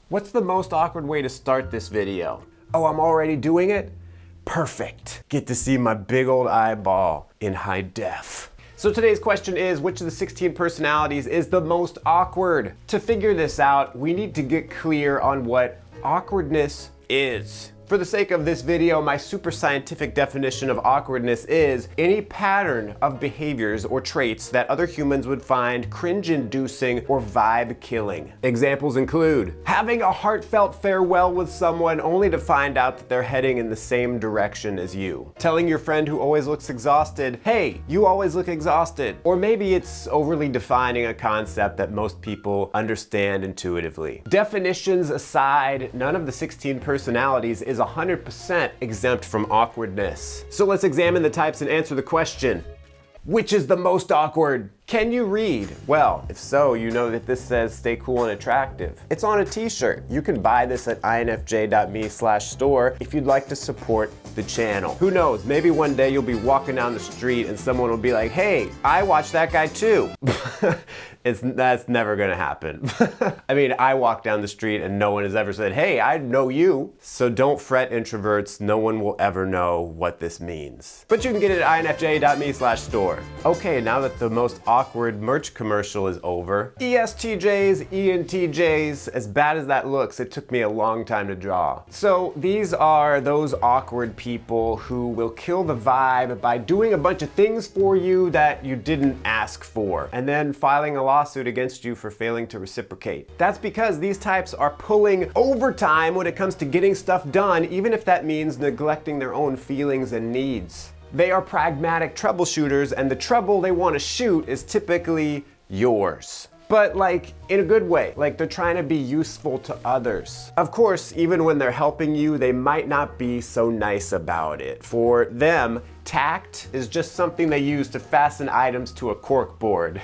What's the most awkward way to start this video? Oh, I'm already doing it? Perfect. Get to see my big old eyeball in high def. So today's question is, which of the 16 personalities is the most awkward? To figure this out, we need to get clear on what awkwardness is. For the sake of this video, my super scientific definition of awkwardness is any pattern of behaviors or traits that other humans would find cringe-inducing or vibe-killing. Examples include having a heartfelt farewell with someone only to find out that they're heading in the same direction as you. Telling your friend who always looks exhausted, hey, you always look exhausted. Or maybe it's overly defining a concept that most people understand intuitively. Definitions aside, none of the 16 personalities is 100% exempt from awkwardness. So let's examine the types and answer the question, which is the most awkward? Can you read? Well, if so, you know that this says stay cool and attractive. It's on a t-shirt. You can buy this at infj.me/store if you'd like to support the channel. Who knows, maybe one day you'll be walking down the street and someone will be like, hey, I watched that guy too. That's never gonna happen. I mean, I walk down the street and no one has ever said, hey, I know you. So don't fret, introverts, no one will ever know what this means. But you can get it at infj.me/store. Okay, now that the most awkward merch commercial is over, ESTJs, ENTJs, as bad as that looks, it took me a long time to draw. So these are those awkward people who will kill the vibe by doing a bunch of things for you that you didn't ask for, and then filing a lawsuit against you for failing to reciprocate. That's because these types are pulling overtime when it comes to getting stuff done, even if that means neglecting their own feelings and needs. They are pragmatic troubleshooters, and the trouble they want to shoot is typically yours. But like, in a good way, like they're trying to be useful to others. Of course, even when they're helping you, they might not be so nice about it. For them, tact is just something they use to fasten items to a cork board.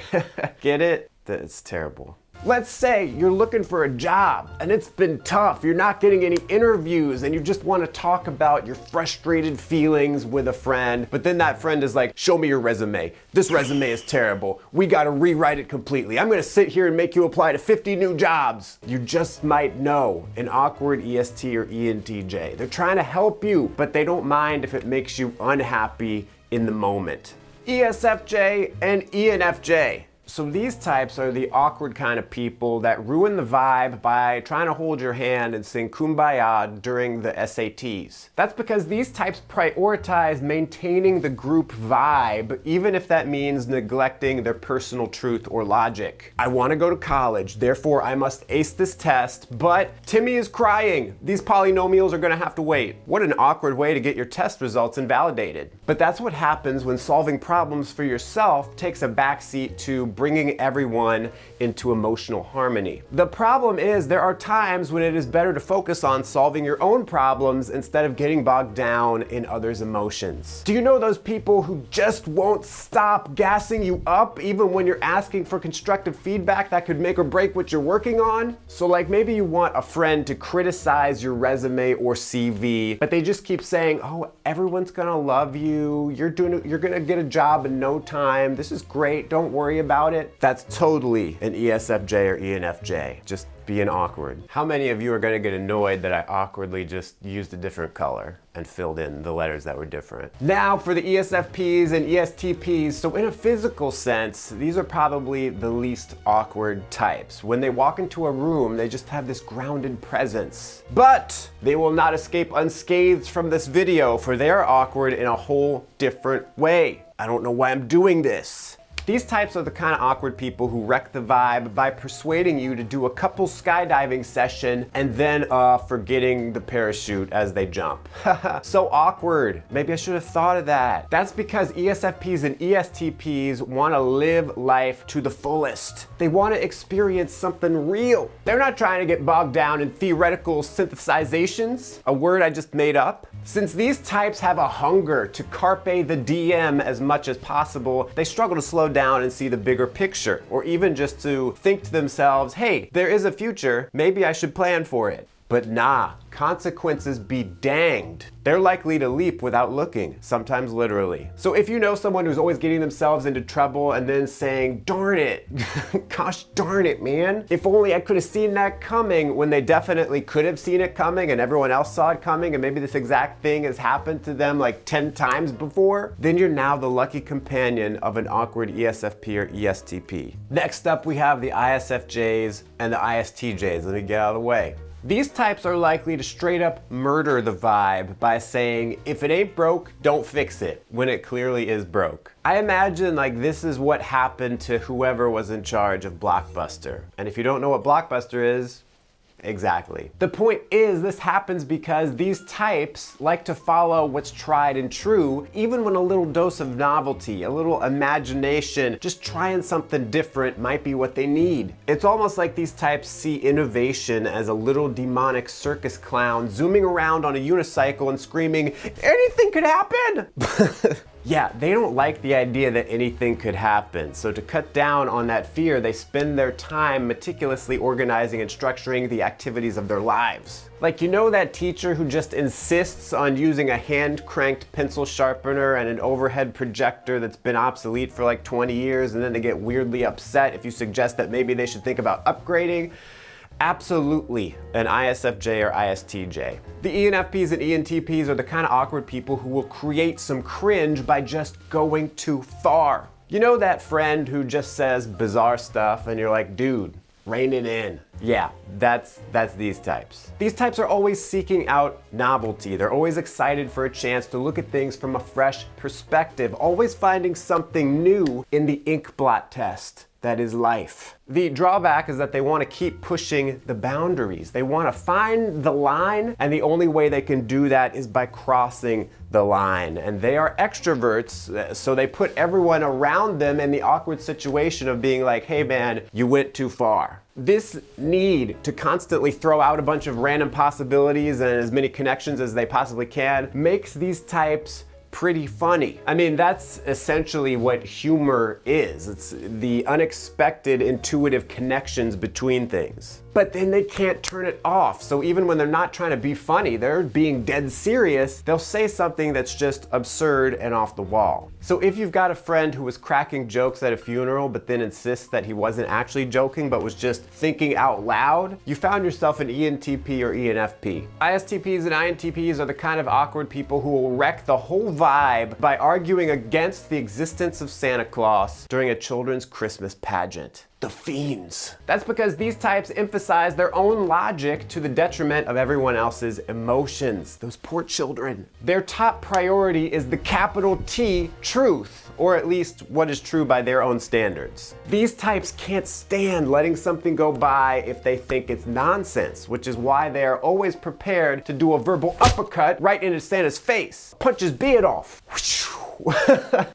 Get it? That's terrible. Let's say you're looking for a job and it's been tough, you're not getting any interviews, and you just want to talk about your frustrated feelings with a friend, but then that friend is like, show me your resume. This resume is terrible. We got to rewrite it completely. I'm going to sit here and make you apply to 50 new jobs. You just might know an awkward EST or ENTJ. They're trying to help you, but they don't mind if it makes you unhappy in the moment. ESFJ and ENFJ. So these types are the awkward kind of people that ruin the vibe by trying to hold your hand and sing Kumbaya during the SATs. That's because these types prioritize maintaining the group vibe, even if that means neglecting their personal truth or logic. I want to go to college, therefore I must ace this test, but Timmy is crying. These polynomials are going to have to wait. What an awkward way to get your test results invalidated. But that's what happens when solving problems for yourself takes a backseat to bringing everyone into emotional harmony. The problem is there are times when it is better to focus on solving your own problems instead of getting bogged down in others' emotions. Do you know those people who just won't stop gassing you up even when you're asking for constructive feedback that could make or break what you're working on? So like maybe you want a friend to criticize your resume or CV, but they just keep saying, oh, everyone's gonna love you, you're gonna get a job in no time, this is great, don't worry about it. That's totally an ESFJ or ENFJ, just being awkward. How many of you are gonna get annoyed that I awkwardly just used a different color and filled in the letters that were different? Now for the ESFPs and ESTPs. So in a physical sense, these are probably the least awkward types. When they walk into a room, they just have this grounded presence. But they will not escape unscathed from this video, for they are awkward in a whole different way. I don't know why I'm doing this. These types are the kind of awkward people who wreck the vibe by persuading you to do a couple skydiving session and then forgetting the parachute as they jump. So awkward. Maybe I should have thought of that. That's because ESFPs and ESTPs want to live life to the fullest. They want to experience something real. They're not trying to get bogged down in theoretical synthesizations, a word I just made up. Since these types have a hunger to carpe the diem as much as possible, they struggle to slow down and see the bigger picture, or even just to think to themselves, hey, there is a future, maybe I should plan for it. But nah, consequences be danged. They're likely to leap without looking, sometimes literally. So if you know someone who's always getting themselves into trouble and then saying, darn it, gosh darn it, man, if only I could have seen that coming, when they definitely could have seen it coming and everyone else saw it coming, and maybe this exact thing has happened to them like 10 times before, then you're now the lucky companion of an awkward ESFP or ESTP. Next up, we have the ISFJs and the ISTJs. Let me get out of the way. These types are likely to straight up murder the vibe by saying, if it ain't broke, don't fix it, when it clearly is broke. I imagine like this is what happened to whoever was in charge of Blockbuster. And if you don't know what Blockbuster is, exactly. The point is, this happens because these types like to follow what's tried and true, even when a little dose of novelty, a little imagination, just trying something different might be what they need. It's almost like these types see innovation as a little demonic circus clown zooming around on a unicycle and screaming, anything could happen! Yeah, they don't like the idea that anything could happen. So to cut down on that fear, they spend their time meticulously organizing and structuring the activities of their lives. Like, you know that teacher who just insists on using a hand-cranked pencil sharpener and an overhead projector that's been obsolete for like 20 years, and then they get weirdly upset if you suggest that maybe they should think about upgrading? Absolutely an ISFJ or ISTJ. The ENFPs and ENTPs are the kind of awkward people who will create some cringe by just going too far. You know that friend who just says bizarre stuff and you're like, dude, rein it in. Yeah, that's these types. These types are always seeking out novelty. They're always excited for a chance to look at things from a fresh perspective, always finding something new in the ink blot test that is life. The drawback is that they want to keep pushing the boundaries. They want to find the line, and the only way they can do that is by crossing the line. And they are extroverts, so they put everyone around them in the awkward situation of being like, hey man, you went too far. This need to constantly throw out a bunch of random possibilities and as many connections as they possibly can makes these types pretty funny. I mean, that's essentially what humor is. It's the unexpected, intuitive connections between things. But then they can't turn it off. So even when they're not trying to be funny, they're being dead serious, they'll say something that's just absurd and off the wall. So if you've got a friend who was cracking jokes at a funeral, but then insists that he wasn't actually joking, but was just thinking out loud, you found yourself an ENTP or ENFP. ISTPs and INTPs are the kind of awkward people who will wreck the whole vibe by arguing against the existence of Santa Claus during a children's Christmas pageant. The fiends. That's because these types emphasize their own logic to the detriment of everyone else's emotions. Those poor children. Their top priority is the capital T, truth, or at least what is true by their own standards. These types can't stand letting something go by if they think it's nonsense, which is why they are always prepared to do a verbal uppercut right into Santa's face. Punch his beard off.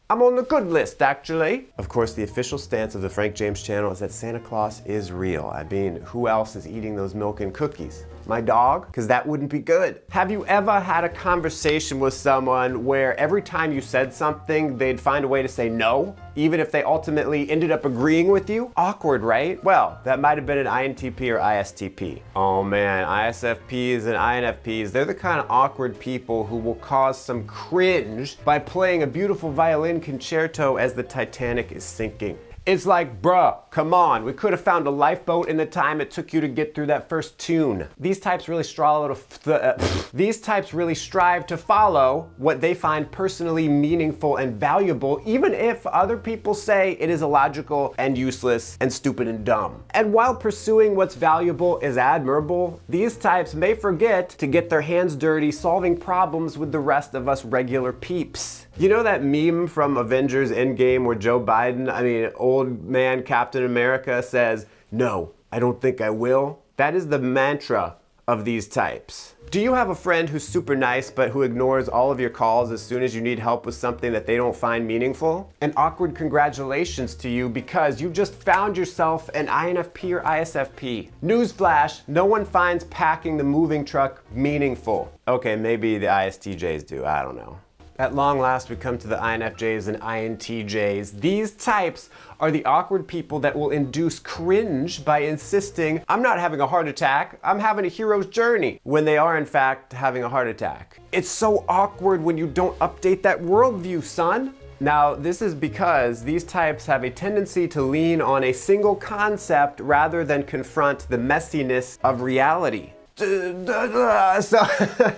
I'm on the good list, actually. Of course, the official stance of the Frank James channel is that Santa Claus is real. I mean, who else is eating those milk and cookies? My dog? Because that wouldn't be good. Have you ever had a conversation with someone where every time you said something, they'd find a way to say no, even if they ultimately ended up agreeing with you? Awkward, right? Well, that might have been an INTP or ISTP. Oh man, ISFPs and INFPs, they're the kind of awkward people who will cause some cringe by playing a beautiful violin concerto as the Titanic is sinking. It's like, bruh, come on, we could have found a lifeboat in the time it took you to get through that first tune. These types really strive to follow what they find personally meaningful and valuable, even if other people say it is illogical and useless and stupid and dumb. And while pursuing what's valuable is admirable, these types may forget to get their hands dirty solving problems with the rest of us regular peeps. You know that meme from Avengers Endgame where Joe Biden, old man Captain America says, "No, I don't think I will"? That is the mantra of these types. Do you have a friend who's super nice but who ignores all of your calls as soon as you need help with something that they don't find meaningful? An awkward congratulations to you because you just found yourself an INFP or ISFP. Newsflash, no one finds packing the moving truck meaningful. Okay, maybe the ISTJs do, I don't know. At long last, we come to the INFJs and INTJs. These types are the awkward people that will induce cringe by insisting, I'm not having a heart attack, I'm having a hero's journey, when they are in fact having a heart attack. It's so awkward when you don't update that worldview, son. Now, this is because these types have a tendency to lean on a single concept rather than confront the messiness of reality. So,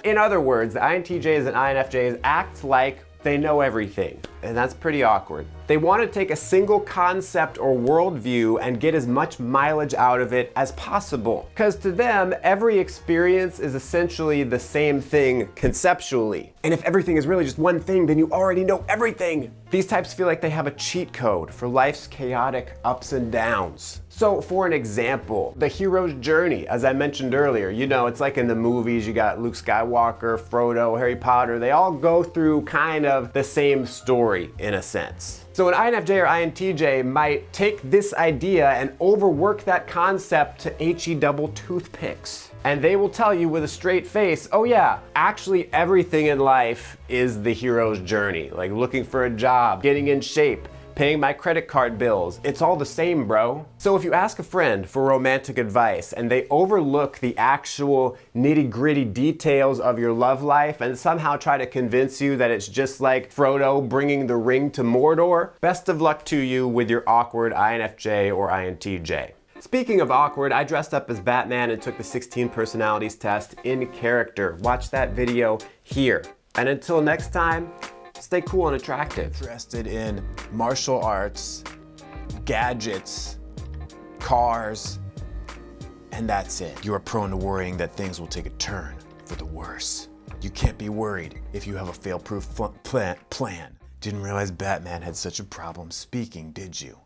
in other words, the INTJs and INFJs act like they know everything, and that's pretty awkward. They want to take a single concept or worldview and get as much mileage out of it as possible. Because to them, every experience is essentially the same thing conceptually. And if everything is really just one thing, then you already know everything. These types feel like they have a cheat code for life's chaotic ups and downs. So for an example, the hero's journey, as I mentioned earlier, you know, it's like in the movies, you got Luke Skywalker, Frodo, Harry Potter, they all go through kind of the same story in a sense. So an INFJ or INTJ might take this idea and overwork that concept to HE double toothpicks. And they will tell you with a straight face, oh yeah, actually everything in life is the hero's journey. Like looking for a job, getting in shape, paying my credit card bills. It's all the same, bro. So if you ask a friend for romantic advice and they overlook the actual nitty-gritty details of your love life and somehow try to convince you that it's just like Frodo bringing the ring to Mordor, best of luck to you with your awkward INFJ or INTJ. Speaking of awkward, I dressed up as Batman and took the 16 personalities test in character. Watch that video here. And until next time, stay cool and attractive. Interested in martial arts, gadgets, cars, and that's it. You are prone to worrying that things will take a turn for the worse. You can't be worried if you have a fail-proof plan. Didn't realize Batman had such a problem speaking, did you?